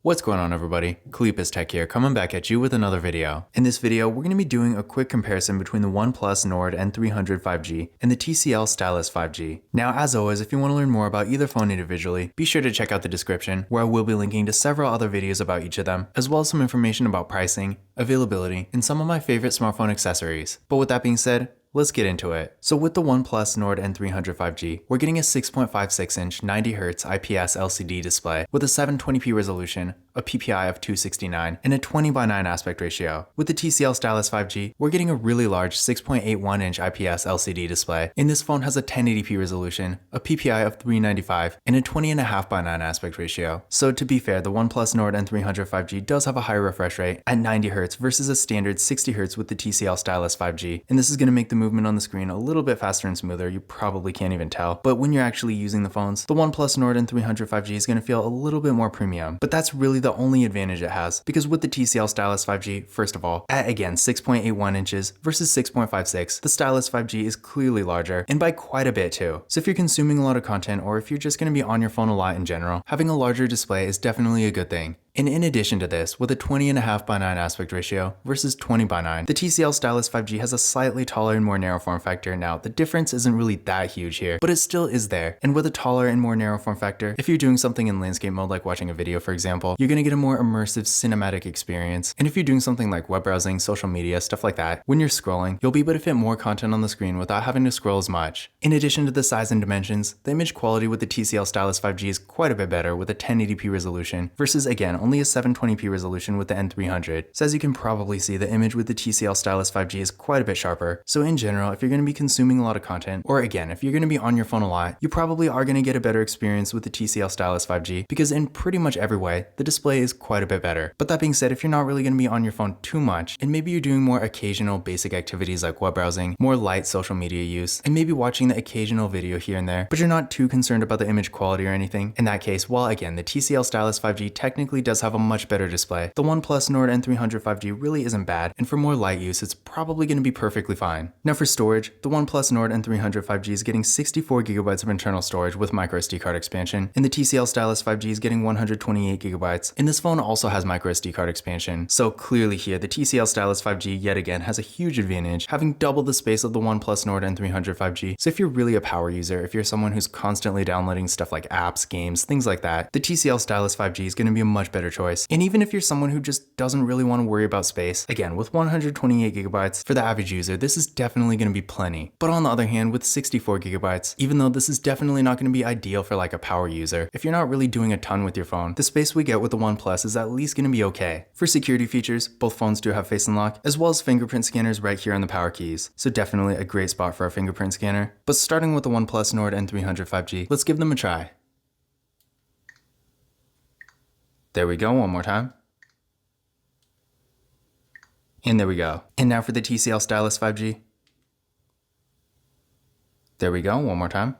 What's going on, everybody? Cleepus Tech here, coming back at you with another video. In this video, we're going to be doing a quick comparison between the OnePlus Nord N300 5G and the TCL Stylus 5G. Now, as always, if you want to learn more about either phone individually, be sure to check out the description, where I will be linking to several other videos about each of them, as well as some information about pricing, availability, and some of my favorite smartphone accessories. But with that being said, let's get into it. So with the OnePlus Nord N300 5G, we're getting a 6.56-inch 90Hz IPS LCD display with a 720p resolution, a PPI of 269, and a 20:9 aspect ratio. With the TCL Stylus 5G, we're getting a really large 6.81-inch IPS LCD display, and this phone has a 1080p resolution, a PPI of 395, and a 20.5:9 aspect ratio. So to be fair, the OnePlus Nord N300 5G does have a higher refresh rate at 90Hz versus a standard 60Hz with the TCL Stylus 5G, and this is going to make the movement on the screen a little bit faster and smoother. You probably can't even tell, but when you're actually using the phones, the OnePlus Nord N300 5G is going to feel a little bit more premium. But that's really the only advantage it has, because with the TCL Stylus 5G, first of all, at again 6.81 inches versus 6.56, the Stylus 5G is clearly larger, and by quite a bit too. So if you're consuming a lot of content, or if you're just going to be on your phone a lot in general, having a larger display is definitely a good thing. And in addition to this, with a 20.5:9 aspect ratio versus 20:9, the TCL Stylus 5G has a slightly taller and more narrow form factor. Now, the difference isn't really that huge here, but it still is there. And with a taller and more narrow form factor, if you're doing something in landscape mode like watching a video, for example, you're going to get a more immersive cinematic experience. And if you're doing something like web browsing, social media, stuff like that, when you're scrolling, you'll be able to fit more content on the screen without having to scroll as much. In addition to the size and dimensions, the image quality with the TCL Stylus 5G is quite a bit better with a 1080p resolution versus, again, only a 720p resolution with the N300. So as you can probably see, the image with the TCL Stylus 5G is quite a bit sharper. So in general, if you're going to be consuming a lot of content, or again, if you're going to be on your phone a lot, you probably are going to get a better experience with the TCL Stylus 5G, because in pretty much every way, the display is quite a bit better. But that being said, if you're not really going to be on your phone too much, and maybe you're doing more occasional basic activities like web browsing, more light social media use, and maybe watching the occasional video here and there, but you're not too concerned about the image quality or anything, in that case, while again, the TCL Stylus 5G technically does have a much better display, the OnePlus Nord N300 5G really isn't bad, and for more light use, it's probably going to be perfectly fine. Now for storage, the OnePlus Nord N300 5G is getting 64GB of internal storage with microSD card expansion, and the TCL Stylus 5G is getting 128GB, and this phone also has microSD card expansion. So clearly here, the TCL Stylus 5G yet again has a huge advantage, having double the space of the OnePlus Nord N300 5G. So if you're really a power user, if you're someone who's constantly downloading stuff like apps, games, things like that, the TCL Stylus 5G is going to be a much better choice. And even if you're someone who just doesn't really want to worry about space, again, with 128GB for the average user, this is definitely going to be plenty. But on the other hand, with 64GB, even though this is definitely not going to be ideal for like a power user, if you're not really doing a ton with your phone, the space we get with the OnePlus is at least going to be okay. For security features, both phones do have Face Unlock, as well as fingerprint scanners right here on the power keys. So definitely a great spot for a fingerprint scanner. But starting with the OnePlus Nord N300 5G, let's give them a try. There we go, one more time. And there we go. And now for the TCL Stylus 5G. There we go, one more time.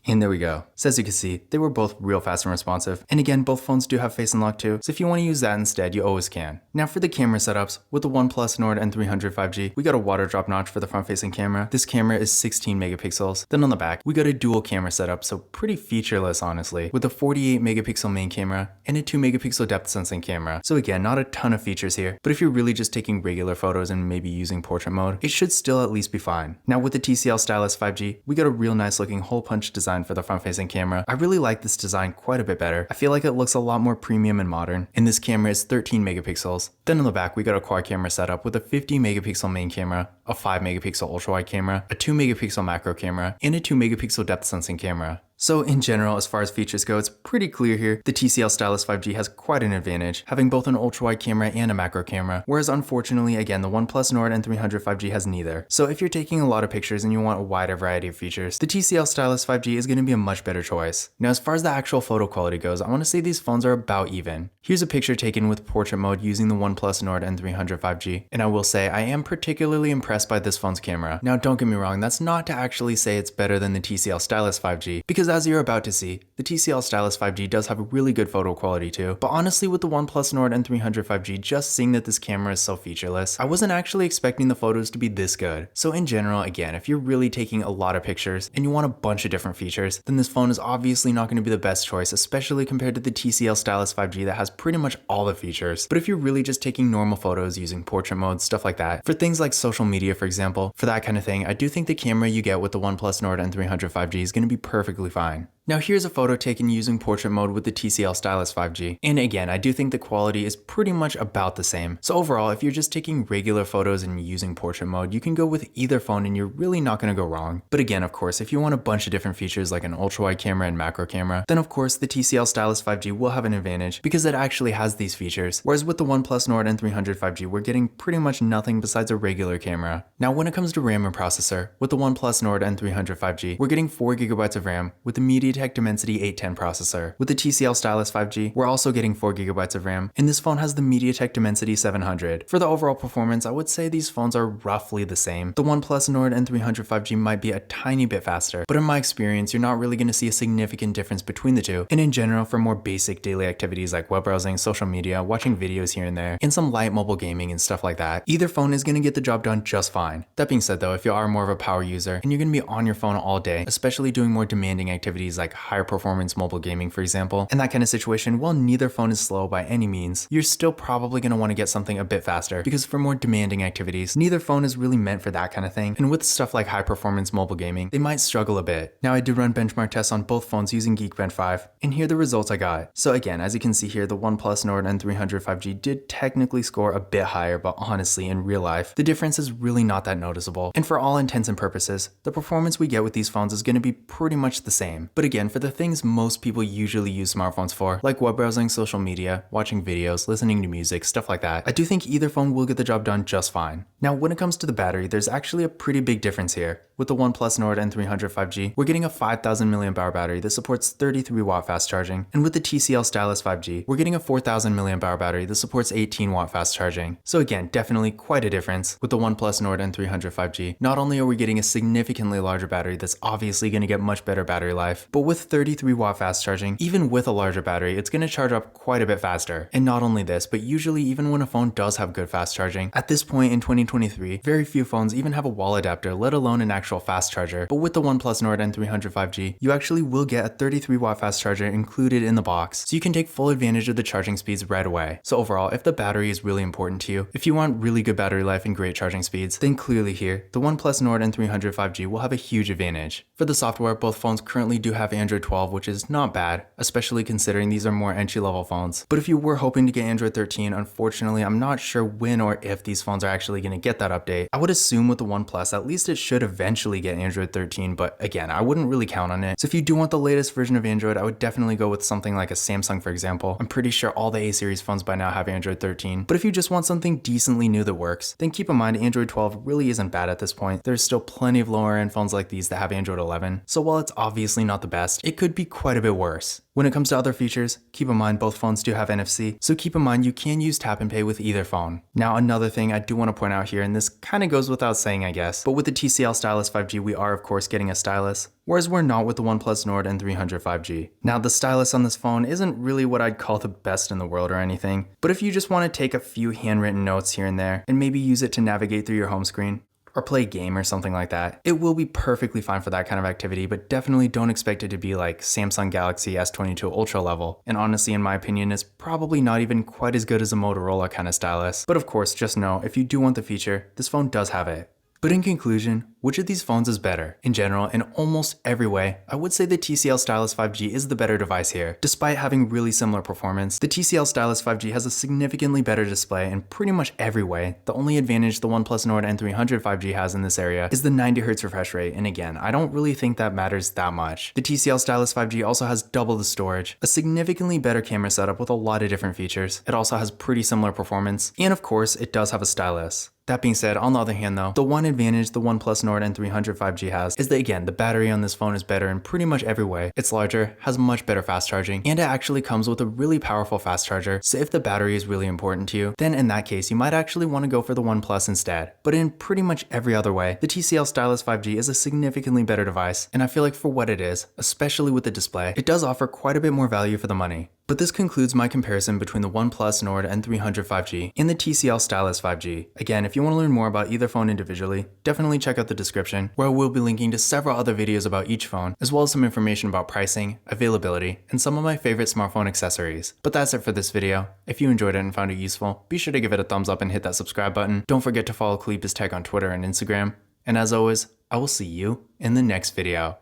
And there we go. So as you can see, they were both real fast and responsive. And again, both phones do have Face Unlock too, so if you want to use that instead, you always can. Now for the camera setups, with the OnePlus Nord N300 5G, we got a water drop notch for the front-facing camera. This camera is 16 megapixels. Then on the back, we got a dual camera setup, so pretty featureless honestly, with a 48 megapixel main camera and a 2 megapixel depth sensing camera. So again, not a ton of features here, but if you're really just taking regular photos and maybe using portrait mode, it should still at least be fine. Now with the TCL Stylus 5G, we got a real nice looking hole punch design for the front-facing camera. I really like this design quite a bit better. I feel like it looks a lot more premium and modern. And this camera is 13 megapixels. Then on the back, we got a quad camera setup with a 50 megapixel main camera, a 5 megapixel ultra wide camera, a 2 megapixel macro camera, and a 2 megapixel depth sensing camera. So in general, as far as features go, it's pretty clear here. The TCL Stylus 5G has quite an advantage, having both an ultra-wide camera and a macro camera, whereas unfortunately, again, the OnePlus Nord N300 5G has neither. So if you're taking a lot of pictures and you want a wider variety of features, the TCL Stylus 5G is going to be a much better choice. Now, as far as the actual photo quality goes, I want to say these phones are about even. Here's a picture taken with portrait mode using the OnePlus Nord N300 5G, and I will say I am particularly impressed by this phone's camera. Now, don't get me wrong, that's not to actually say it's better than the TCL Stylus 5G, because Because as you're about to see, the TCL Stylus 5G does have a really good photo quality too, but honestly with the OnePlus Nord N300 5G, just seeing that this camera is so featureless, I wasn't actually expecting the photos to be this good. So in general, again, if you're really taking a lot of pictures and you want a bunch of different features, then this phone is obviously not going to be the best choice, especially compared to the TCL Stylus 5G that has pretty much all the features. But if you're really just taking normal photos using portrait mode, stuff like that, for things like social media for example, for that kind of thing, I do think the camera you get with the OnePlus Nord N300 5G is going to be perfectly fine. Now here's a photo taken using portrait mode with the TCL Stylus 5G. And again, I do think the quality is pretty much about the same. So overall, if you're just taking regular photos and using portrait mode, you can go with either phone and you're really not going to go wrong. But again, of course, if you want a bunch of different features like an ultra wide camera and macro camera, then of course the TCL Stylus 5G will have an advantage because it actually has these features. Whereas with the OnePlus Nord N300 5G, we're getting pretty much nothing besides a regular camera. Now when it comes to RAM and processor, with the OnePlus Nord N300 5G, we're getting 4GB of RAM with the MediaTek Dimensity 810 processor. With the TCL Stylus 5G, we're also getting 4GB of RAM, and this phone has the MediaTek Dimensity 700. For the overall performance, I would say these phones are roughly the same. The OnePlus Nord N300 5G might be a tiny bit faster, but in my experience, you're not really going to see a significant difference between the two. And in general, for more basic daily activities like web browsing, social media, watching videos here and there, and some light mobile gaming and stuff like that, either phone is going to get the job done just fine. That being said though, if you are more of a power user and you're going to be on your phone all day, especially doing more demanding activities like higher performance mobile gaming for example, in that kind of situation, while neither phone is slow by any means, you're still probably going to want to get something a bit faster because for more demanding activities, neither phone is really meant for that kind of thing. And with stuff like high performance mobile gaming, they might struggle a bit. Now I did run benchmark tests on both phones using Geekbench 5, and here are the results I got. So again, as you can see here, the OnePlus Nord N300 5G did technically score a bit higher, but honestly in real life, the difference is really not that noticeable. And for all intents and purposes, the performance we get with these phones is going to be pretty much the same. But again, for the things most people usually use smartphones for, like web browsing, social media, watching videos, listening to music, stuff like that, I do think either phone will get the job done just fine. Now when it comes to the battery, there's actually a pretty big difference here. With the OnePlus Nord N300 5G, we're getting a 5000 mAh battery that supports 33 watt fast charging, and with the TCL Stylus 5G, we're getting a 4000 mAh battery that supports 18 watt fast charging. So again, definitely quite a difference. With the OnePlus Nord N300 5G, not only are we getting a significantly larger battery that's obviously going to get much better battery life, but with 33 watt fast charging, even with a larger battery, it's going to charge up quite a bit faster. And not only this, but usually even when a phone does have good fast charging, at this point in 2023, very few phones even have a wall adapter, let alone an actual fast charger. But with the OnePlus Nord N300 5G, you actually will get a 33 watt fast charger included in the box, so you can take full advantage of the charging speeds right away. So overall, if the battery is really important to you, if you want really good battery life and great charging speeds, then clearly here, the OnePlus Nord N300 5G will have a huge advantage. For the software, both phones currently do have Android 12, which is not bad, especially considering these are more entry-level phones. But if you were hoping to get Android 13, unfortunately, I'm not sure when or if these phones are actually going to get that update. I would assume with the OnePlus, at least it should eventually get Android 13, but again, I wouldn't really count on it. So if you do want the latest version of Android, I would definitely go with something like a Samsung, for example. I'm pretty sure all the A-series phones by now have Android 13. But if you just want something decently new that works, then keep in mind Android 12 really isn't bad at this point. There's still plenty of lower end phones like these that have Android 11. So while it's obviously not the best, it could be quite a bit worse. When it comes to other features, keep in mind both phones do have NFC, so keep in mind you can use tap and pay with either phone. Now another thing I do want to point out here, and this kind of goes without saying I guess, but with the TCL Stylus 5G we are of course getting a stylus, whereas we're not with the OnePlus Nord N300 5G. Now the stylus on this phone isn't really what I'd call the best in the world or anything, but if you just want to take a few handwritten notes here and there, and maybe use it to navigate through your home screen, or play a game or something like that, it will be perfectly fine for that kind of activity, but definitely don't expect it to be like Samsung Galaxy S22 Ultra level. And honestly, in my opinion, it's probably not even quite as good as a Motorola kind of stylus. But of course, just know, if you do want the feature, this phone does have it. But in conclusion, which of these phones is better? In general, in almost every way, I would say the TCL Stylus 5G is the better device here. Despite having really similar performance, the TCL Stylus 5G has a significantly better display in pretty much every way. The only advantage the OnePlus Nord N300 5G has in this area is the 90Hz refresh rate, and again, I don't really think that matters that much. The TCL Stylus 5G also has double the storage, a significantly better camera setup with a lot of different features. It also has pretty similar performance, and of course, it does have a stylus. That being said, on the other hand though, the one advantage the OnePlus Nord N300 5G has is that again, the battery on this phone is better in pretty much every way. It's larger, has much better fast charging, and it actually comes with a really powerful fast charger. So if the battery is really important to you, then in that case, you might actually want to go for the OnePlus instead. But in pretty much every other way, the TCL Stylus 5G is a significantly better device, and I feel like for what it is, especially with the display, it does offer quite a bit more value for the money. But this concludes my comparison between the OnePlus Nord N300 5G and the TCL Stylus 5G. Again, if you want to learn more about either phone individually, definitely check out the description, where I will be linking to several other videos about each phone, as well as some information about pricing, availability, and some of my favorite smartphone accessories. But that's it for this video. If you enjoyed it and found it useful, be sure to give it a thumbs up and hit that subscribe button. Don't forget to follow Khalipa's Tech on Twitter and Instagram. And as always, I will see you in the next video.